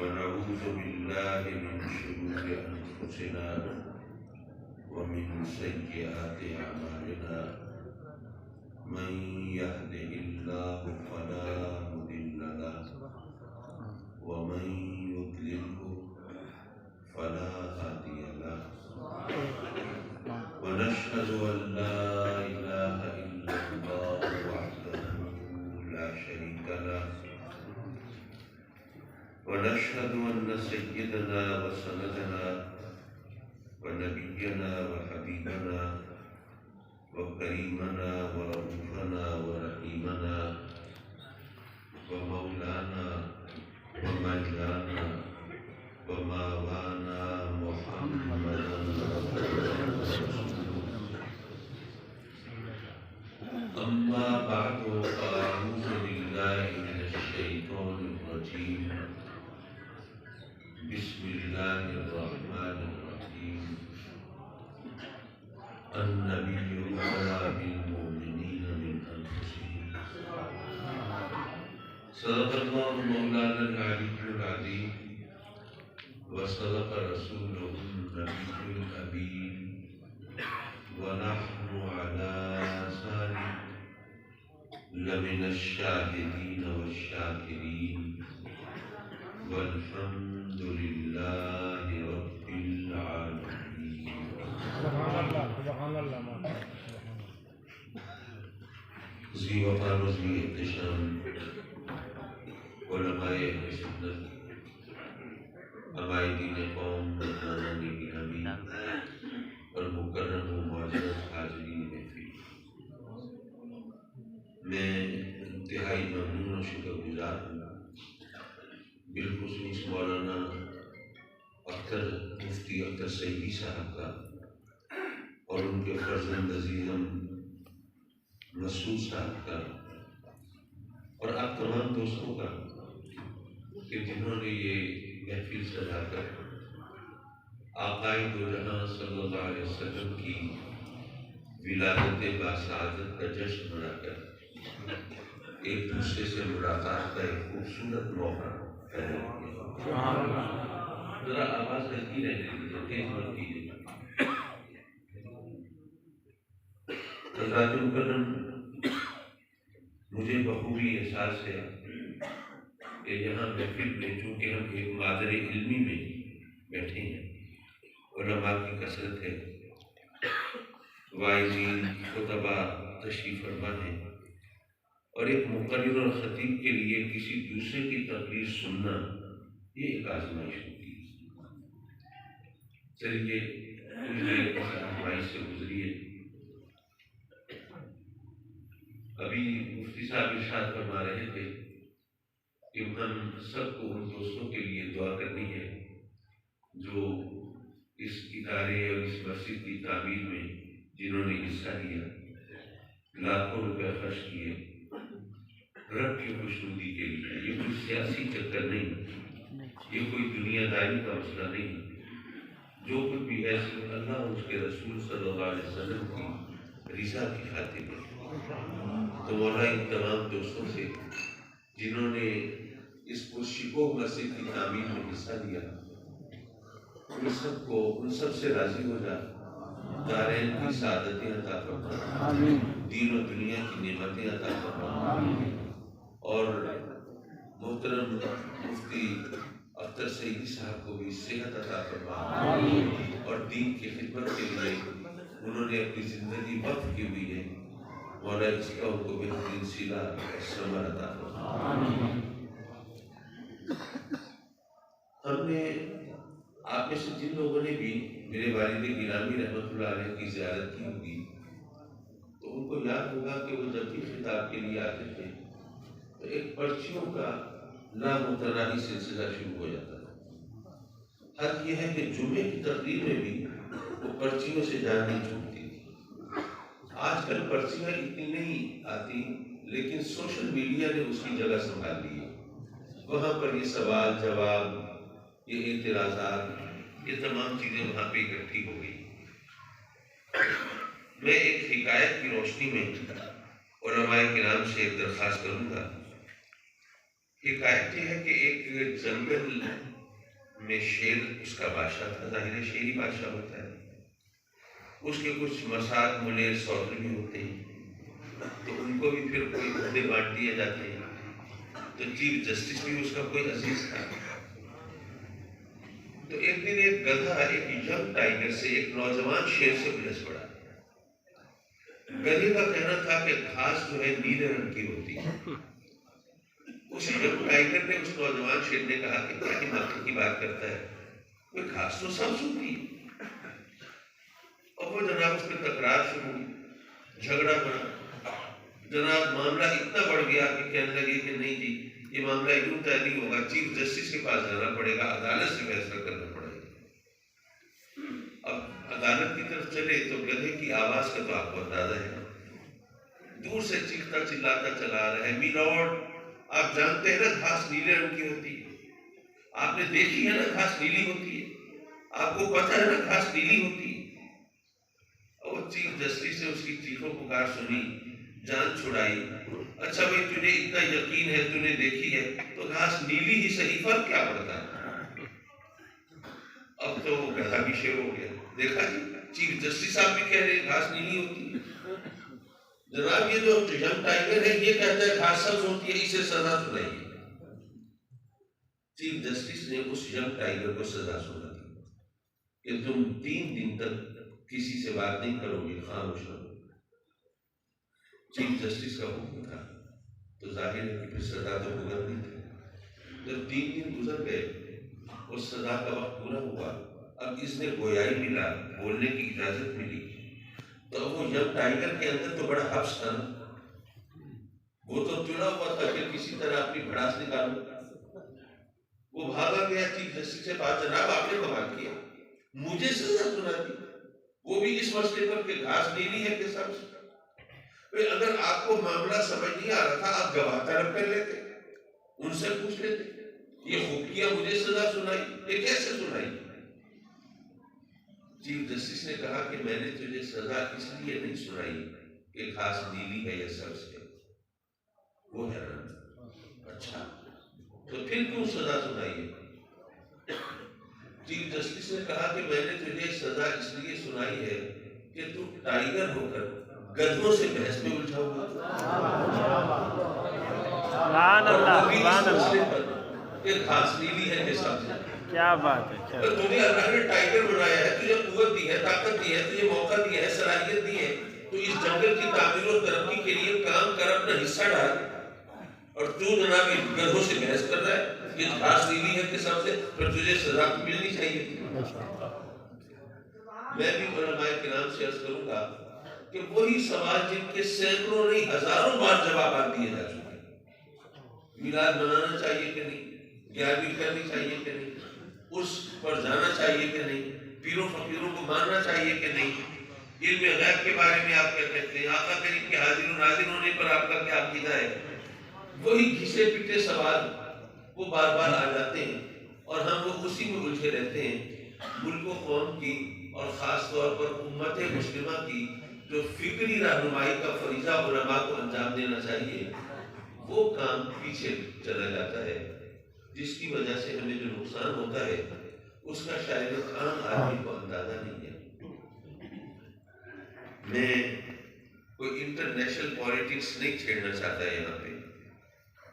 ونعوذ بالله من شرور أنفسنا ومن سيئات أعمالنا من يهده الله فلا مضل له ومن يضلله فلا هادي له ونشهد أن لا إله إلا الله وحده لا شريك له ونشهد أن سيدنا وسندنا ونبينا وحبيبنا وكريمنا ورؤوفنا ورحيمنا ومولانا ومولانا ومولانا محمدا أما بعد فأعوذ بالله من الشيطان الرجيم بسم الله الرحمن الرحيم النبي أولى بالمؤمنين من أنفسهم صدق الله مولانا العلي العظيم وصدق رسوله النبي الأمين ونحن على ذلك لمن الشاهدين والشاكرين والحمد لله رب العالمين. سبحان اللہ ذی وقار و ذی احتشام علماء اہل سنت عقائدین قوم مردانان گرامی اور مکرم و معزز حاضرین محفل، میں انتہائی ممنون و شکر گزار ہوں بالخصوص مولانا مفتی اختر سعیدی صاحب کا اور ان کے فرزند عزیزم مسعود صاحب کا اور آپ تمام دوستوں کا کہ جنہوں نے یہ محفل سجا کر آقائے دو جہاں صلی اللہ علیہ وسلم کی ولادت باسعادت کا جشن منا کر ایک دوسرے سے ملاقات کا ایک خوبصورت موقع پیدا کیا۔ ذرا آواز ہلکی رہنے دیجیے، تیز مت کیجیے۔ حضرات مکرم، مجھے بخوبی احساس ہے کہ یہاں محفل میں چونکہ ہم ایک مادر علمی میں بیٹھے ہیں، علماء کی کثرت ہے، واعظین خطبہ تشریف فرما ہیں، اور ایک مقرر اور خطیب کے لیے کسی دوسرے کی تقریر سننا یہ ایک آزمائش ہوتی ہے۔ چلیے آزمائش سے گزریے۔ ابھی مفتی صاحب ارشاد فرما رہے تھے کہ ہم سب کو ان دوستوں کے لیے دعا کرنی ہے جو اس ادارے اور اس مسجد کی تعمیر میں جنہوں نے حصہ لیا، لاکھوں روپے خرچ کیے رب کی خوشنودی کے لیے۔ یہ کوئی سیاسی چکر نہیں، یہ کوئی دنیا داری کا مسئلہ نہیں، جو کچھ بھی ہے صرف اللہ اور اس کے رسول صلی اللہ علیہ وسلم کی رضا کی خاطر ہے۔ تو مولا ان تمام دوستوں سے جنہوں نے اس پرشکوہ مسجد کی تعمیر میں حصہ لیا، ان سب سے راضی ہو جا، دارین کی سعادتیں عطا فرما، دین و دنیا کی نعمتیں عطا فرما، اور محترم مفتی اختر سعیدی صاحب کو بھی صحت عطا فرما، اور دین کی خدمت کے لیے انہوں نے اپنی زندگی وقف کی ہوئی ہے، مولا اس کا ان کو بہترین صلہ اور ثمر عطا فرما۔ ہم نے آپ میں سے جن لوگوں نے بھی میرے والد گرامی رحمۃ اللہ علیہ کی زیارت کی ہوگی تو ان کو یاد ہوگا کہ وہ جب بھی خطاب کے لیے آتے تھے تو ایک پرچیوں کا لامتناہی سلسلہ شروع ہو جاتا تھا۔ حق یہ ہے کہ جمعے کی تقریر میں بھی وہ پرچیوں سے جان نہیں چھوٹتی تھی۔ آج کل پرچیاں اتنی نہیں آتی، لیکن سوشل میڈیا نے اس کی جگہ سنبھال لی ہے۔ وہاں پر یہ سوال جواب، یہ اعتراضات، یہ تمام چیزیں وہاں پہ اکٹھی ہو گئی۔ میں ایک حکایت کی روشنی میں علماء کرام سے ایک درخواست کروں گا۔ حکایت یہ ہے کہ ایک جنگل میں شیر اس کا بادشاہ تھا، ظاہر ہے شیری بادشاہ ہوتا ہے، اس کے کچھ مساعد ملیر سودر بھی ہوتے ہیں، تو ان کو بھی پھر کوئی عہدے بانٹ دیے جاتے ہیں۔ تو چیف جسٹس بھی اس کا کوئی عزیز تھا۔ تو ایک دن ایک گدھا ایک ینگ ٹائیگر سے، ایک نوجوان شیر سے بحث پڑا۔ گدھے کا کہنا تھا کہ گھاس جو ہے نیلے رنگ کی ہوتی ہے۔ اس ینگ ٹائیگر نے، اس نوجوان شیر نے کہا کہ کیا دماغ کی بات کرتا ہے، کوئی گھاس تو سبز ہوتی ہے۔ اور وہ جناب اس پہ تکرار شروع ہوئی، جھگڑا بنا، جناب معاملہ اتنا بڑھ گیا کہ کہنے لگے کہ نہیں جی یہ معاملہ یوں طے نہیں ہوگا، چیف جسٹس کے پاس جانا پڑے گا، عدالت سے فیصلہ کرنا پڑے گا۔ اب عدالت کی طرف چلے تو گدھے کی آواز کا تو آپ کو اندازہ ہے، دور سے چیختا چلاتا چلا آ رہا ہے، می لارڈ آپ جانتے ہیں نا گھاس نیلے رنگ کی ہوتی ہے، آپ نے دیکھی ہے نا گھاس نیلی ہوتی ہے، آپ کو پتہ ہے نا گھاس نیلی ہوتی ہے۔ اور چیف جسٹس نے اس کی چیخوں پکار سنی، جان چھڑائی، اچھا بھائی تجھے اتنا یقین ہے، تُونے دیکھی ہے تو گھاس نیلی ہی صحیح، فرق کیا پڑتا ہے؟ اب تو وہ گدھا بھی شیر ہو گیا، دیکھا جی چیف جسٹس صاحب بھی کہہ رہے ہیں گھاس نیلی ہوتی ہے، جناب یہ جو ینگ ٹائیگر ہے یہ کہتا ہے گھاس سبز ہوتی ہے، اسے سزا سنائیے۔ چیف جسٹس نے اس ینگ ٹائیگر کو سزا سنا دی کہ تم 3 دن تک کسی سے بات نہیں کرو گے، خاموش رہو۔ چیف جسٹس کا حکم تھا تو ظاہر ہے کہ پھر سزا تو بھگتنی تھی۔ جب 3 دن گزر گئے، اس سزا کا وقت پورا ہوا، اب اس نے گویائی ملا، بولنے کی اجازت ملی، تو وہ ینگ ٹائیگر کے اندر تو بڑا حبس تھا نا، وہ تو چنا ہوا تھا کہ کسی طرح اپنی بھڑاس نکالو۔ وہ بھاگا گیا چیف جسٹس کے پاس، جناب آپ نے کمال کیا، مجھے سزا سنا دی، وہ بھی اس مسئلے پر کہ گھاس نیلی ہے کہ سبز۔ اگر آپ کو معاملہ سمجھ نہیں آ رہا تھا آپ گواہ طلب کر لیتے، ان سے پوچھ لیتے، یہ خفیہ مجھے سزا سنائی، یہ کیسے سنائی؟ چیف جسٹس نے کہا کہ میں نے تجھے سزا اس لیے نہیں سنائی کہ گھاس نیلی ہے یا سبز ہے۔ وہ حیران، اچھا تو پھر کیوں سزا سنائی؟ چیف جسٹس نے کہا کہ میں نے تجھے سزا اس لیے سنائی ہے کہ تو ٹائیگر ہو کر گدھوں سے بحث میں الجھا ہوا کہ گھاس نیلی ہے کہ سبز ہے۔ کیا بات ہے، تجھے اللہ نے ٹائیگر بنایا ہے، تجھے قوت دی ہے، طاقت دی ہے، تجھے موقع دیا ہے، صلاحیت دی ہے، تو اس جنگل کی تعمیر و ترقی کے لیے کام کر، اپنا حصہ ڈال، اور تو جناب گدھوں سے بحث کر رہا ہے کہ گھاس نیلی ہے کہ سبز ہے، پھر تجھے سزا ملنی چاہیے۔ میں بھی علماء کرام سے عرض کروں گا کہ وہی سوال جن کے سینکڑوں نہیں ہزاروں بار جوابات دیے جا چکے ہیں، میلاد منانا چاہیے کہ نہیں، گیارہویں کرنی چاہیے کہ نہیں، اس پر جانا چاہیے کہ نہیں، پیروں فقیروں کو ماننا چاہیے کہ نہیں، علم غیب کے بارے میں آپ کیا کہتے ہیں، آقا کریم کے حاضر و ناظر ہونے پر آپ کا کیا عقیدہ ہے، وہی گھسے پٹے سوال وہ بار بار آ جاتے ہیں اور ہم وہ اسی میں الجھے رہتے ہیں۔ ملک و قوم کی اور خاص طور پر امت مسلمہ کی جو فکری رہنمائی کا فریضہ علماء کو انجام دینا چاہیے، وہ کام پیچھے چلا جاتا ہے، جس کی وجہ سے ہمیں جو نقصان ہوتا ہے اس کا شاید عام آدمی کو اندازہ نہیں ہے۔ میں کوئی انٹرنیشنل پالیٹکس نہیں چھیڑنا چاہتا ہے یہاں پہ،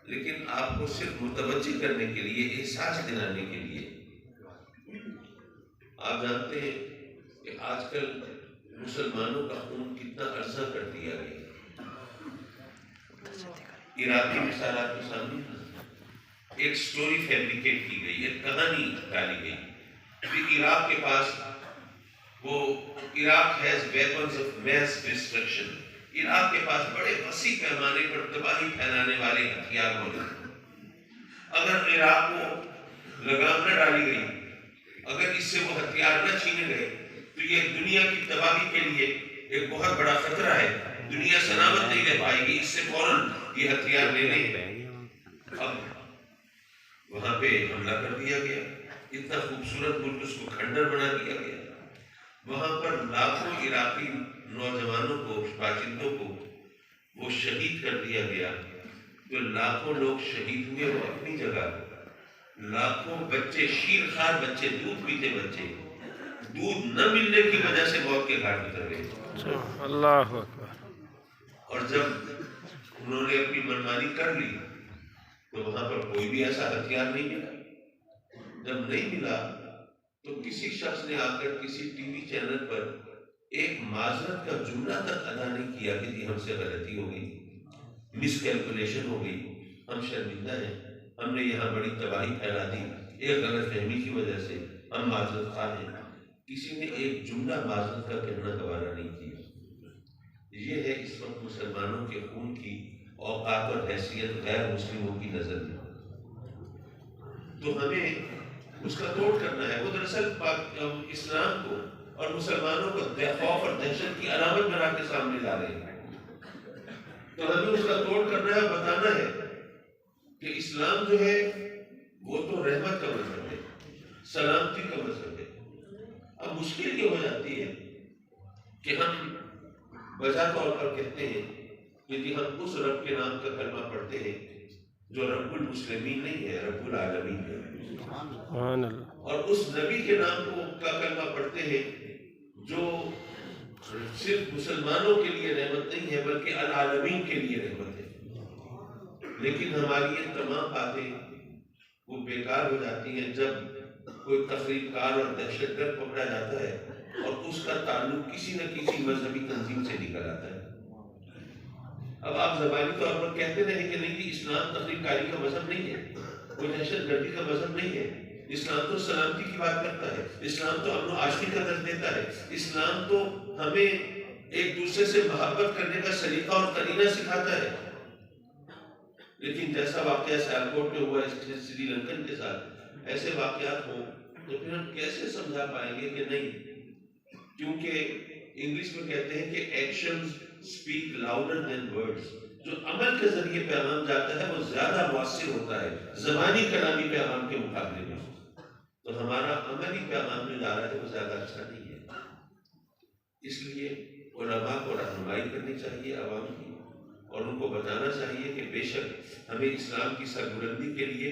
لیکن آپ کو صرف متوجہ کرنے کے لیے، احساس دلانے کے لیے، آپ جانتے ہیں کہ آج کل مسلمانوں کا خون کتنا عرضہ کر دیا گیا۔ عراق کی مثال آپ کے سامنے ایک سٹوری فیبریکیٹ کی گئی، ایک کہانی ڈالی گئی کہ عراق کے پاس وہ Iraq has weapons of mass destruction, Iraq کے پاس بڑے وسیع پیمانے پر تباہی پھیلانے والے ہتھیار موجود ہیں۔ اگر عراق کو لگام نہ ڈالی گئی، اگر اس سے وہ ہتھیار نہ چھینے گئے تو یہ دنیا کی تباہی کے لیے ایک بہت بڑا خطرہ ہے، دنیا سلامت نہیں رہ پائے گی، اس سے فوراً یہ ہتھیار لے لیں۔ اب وہاں پہ حملہ کر دیا گیا، اتنا خوبصورت ملک اس کو کھنڈر بنا دیا گیا، وہاں پر لاکھوں عراقی نوجوانوں کو، باشندوں کو وہ شہید کر دیا گیا۔ جو لاکھوں لوگ شہید ہوئے وہ اپنی جگہ، لاکھوں بچے، شیرخوار بچے، دودھ پیتے بچے، دودھ نہ ملنے کی وجہ سے موت کے گھاٹ اتر گئے۔ اللہ اکبر۔ اور جب انہوں نے اپنی منمانی کر لی تو وہاں پر کوئی بھی ایسا ہتھیار نہیں ملا۔ جب نہیں ملا تو کسی شخص نے آ کر کسی ٹی وی چینل پر ایک معذرت کا جملہ تک ادا نہیں کیا کہ جی ہم سے غلطی ہو گئی، مس کیلکولیشن ہو گئی، ہم شرمندہ ہیں، ہم نے یہاں بڑی تباہی پھیلا دی ایک غلط فہمی کی وجہ سے، ہم معذرت خواہ ہیں۔ کسی نے ایک جملہ معذرت کا کہنا گوارا نہیں کیا۔ یہ ہے اس وقت مسلمانوں کے خون کی اوقات اور حیثیت غیر مسلموں کی نظر میں۔ تو ہمیں اس کا توڑ کرنا ہے۔ وہ دراصل اسلام کو اور مسلمانوں کو خوف اور دہشت کی علامت بنا کے سامنے لا رہے ہیں۔ تو ہمیں اس کا توڑ کرنا ہے، بتانا ہے کہ اسلام جو ہے وہ تو رحمت کا مذہب ہے، سلامتی کا مذہب ہے۔ اب مشکل یہ ہو جاتی ہے کہ ہم بجا طور پر کہتے ہیں کہ جی ہم اس رب کے نام کا کلمہ پڑھتے ہیں جو رب المسلمین نہیں ہے، رب العالمین ہے، اور اس نبی کے نام کا کلمہ پڑھتے ہیں جو صرف مسلمانوں کے لیے رحمت نہیں ہے بلکہ العالمین کے لیے رحمت ہے۔ لیکن ہماری یہ تمام باتیں وہ بیکار ہو جاتی ہیں جب کوئی تخریب کار اور دہشت گرد پکڑا جاتا ہے اور اس کا تعلق کسی نہ کسی مذہبی تنظیم سے نکل آتا ہے۔ اب آپ زبانی طور پر کہتے رہیں کہ نہیں کہ اسلام تخریب کاری کا مذہب نہیں ہے، کوئی دہشت گردی کا مذہب نہیں ہے، اسلام تو سلامتی کی بات کرتا ہے، اسلام تو امن و عاشقی کا درس دیتا ہے، اسلام تو ہمیں ایک دوسرے سے محبت کرنے کا سلیقہ اور قرینہ سکھاتا ہے۔ لیکن جیسا واقعہ سیالکوٹ میں ہوا سری لنکن کے ساتھ، ایسے واقعات ہوں تو پھر ہم کیسے سمجھا پائیں گے کہ نہیں؟ کیونکہ انگلش میں کہتے ہیں کہ actions speak louder than words. جو عمل کے ذریعے پیغام جاتا ہے وہ زیادہ مؤثر ہوتا ہے زبانی کلامی پیغام کے مقابلے میں۔ تو ہمارا عملی پیغام جو جا رہا ہے وہ زیادہ اچھا نہیں ہے۔ اس لیے علماء کو رہنمائی کرنی چاہیے عوام کی، اور ان کو بتانا چاہیے کہ بے شک ہمیں اسلام کی سربلندی کے لیے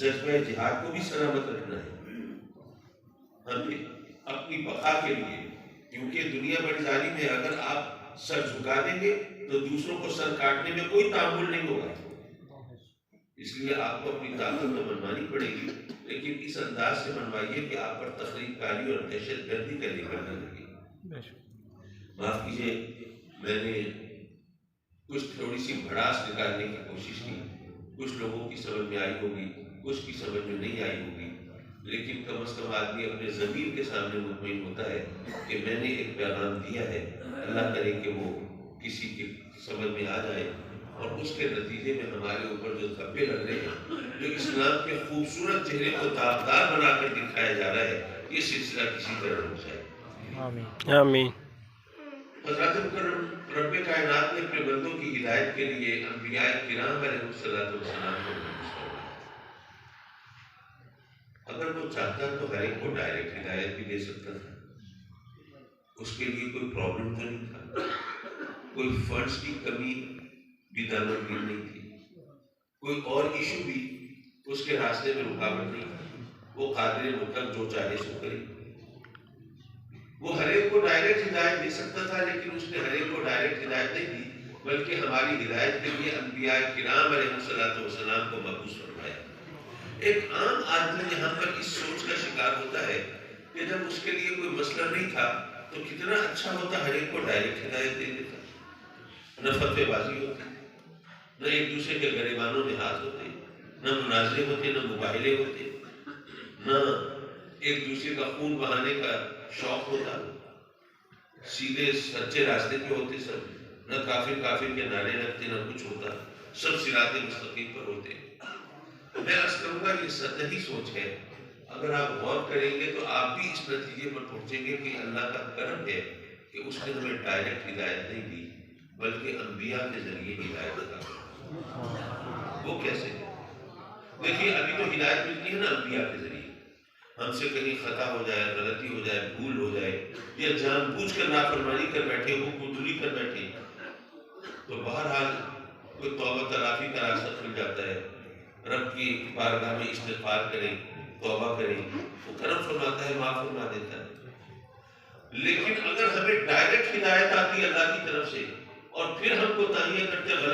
جذبہ جہاد کو بھی سلامت رکھنا ہے، ہمیں اپنی بقا کے لیے، کیونکہ دنیا بڑی ظالم ہے۔ اگر آپ سر جھکا دیں گے تو دوسروں کو سر کاٹنے میں کوئی تعامل نہیں ہوگا۔ اس لیے آپ کو اپنی طاقت تو منوانی پڑے گی، لیکن اس انداز سے منوائیے کہ آپ پر تخریب کاری اور دہشت گردی کا لیبل نہ لگے۔ معاف کیجیے، میں نے کچھ تھوڑی سی بھڑاس نکالنے کی کوشش کی، کچھ لوگوں کی سمجھ میں آئی ہوگی، کچھ کی سمجھ میں نہیں آئی ہوگی، لیکن کم از کم آدمی اپنے ضمیر کے سامنے مطمئن ہوتا ہے کہ میں نے ایک پیغام دیا ہے۔ اللہ کرے کہ وہ کسی کی سمجھ میں آ جائے، اور اس کے نتیجے میں ہمارے اوپر جو دھبے لگ رہے ہیں، جو اسلام کے خوبصورت چہرے کو داغدار بنا کر دکھایا جا رہا ہے، یہ سلسلہ کسی طرح رک جائے۔ آمین۔ حضرت مکرم رب کائنات نے اپنے بندوں کی ہدایت کے لیے انبیاء کرام علیہ الصلوۃ والسلام کو مبعوث فرمایا۔ اگر وہ چاہتا تو ہر ایک کو ڈائریکٹ ہدایت بھی دے سکتا تھا، اس کے لیے کوئی پرابلم تو نہیں تھا، کوئی فنڈز کی کمی بھی دامنگیر نہیں تھی، کوئی اور ایشو بھی اس کے راستے میں رکاوٹ نہیں تھی۔ وہ قادر مطلق جو چاہے سو کرے۔ وہ ہر ایک کو ڈائریکٹ ہدایت دے سکتا تھا، لیکن اس نے ہر ایک کو ڈائریکٹ ہدایت نہیں دی، بلکہ ہماری ہدایت کے لیے انبیاء کرام علیہ الصلوۃ والسلام کو مبعوث فرمایا۔ ایک عام آدمی یہاں پر اس سوچ کا شکار ہوتا ہے کہ جب اس کے لیے کوئی مسئلہ نہیں تھا تو کتنا اچھا ہوتا ہر ایک کو ڈائریکٹ ہدایت دے دیتا، نہ فتوی بازی ہوتی، نہ ایک دوسرے کے گریبانوں میں ہاتھ ہوتے، نہ مناظرے ہوتے، نہ مباہلے ہوتے، نہ ایک دوسرے کا خون بہانے کا شوق ہوتا، سیدھے سچے راستے پہ ہوتے سب، نہ کافر کافر کے نعرے لگتے، نہ کچھ ہوتا، سب صراط مستقیم پر ہوتے۔ میں عرض کروں گا یہ سطحی سوچ ہے، اگر آپ غور کریں گے تو آپ بھی اس نتیجے پر پہنچیں گے کہ اللہ کا کرم ہے کہ اس نے ہمیں ڈائریکٹ ہدایت نہیں دی بلکہ انبیاء کے ذریعے ہدایت عطا۔ وہ کیسے؟ دیکھیے ابھی تو ہدایت ملتی ہے نا انبیاء کے ذریعے، ہم سے کہیں خطا ہو جائے، غلطی ہو جائے، بھول ہو جائے، یا جان بوجھ کر نافرمانی کر بیٹھے، حکم دوری کر بیٹھے، تو بہرحال کوئی توبہ تلافی کا راستہ کھل جاتا ہے، رب کی بارگاہ میں استغفار کریں، توبہ کریں، وہ کرم فرماتا ہے، معاف فرما دیتا ہے۔ لیکن اگر ہمیں ڈائریکٹ ہدایت آتی ہے اللہ کی طرف سے اور پھر ہم کوتاہیاں کرتے غلط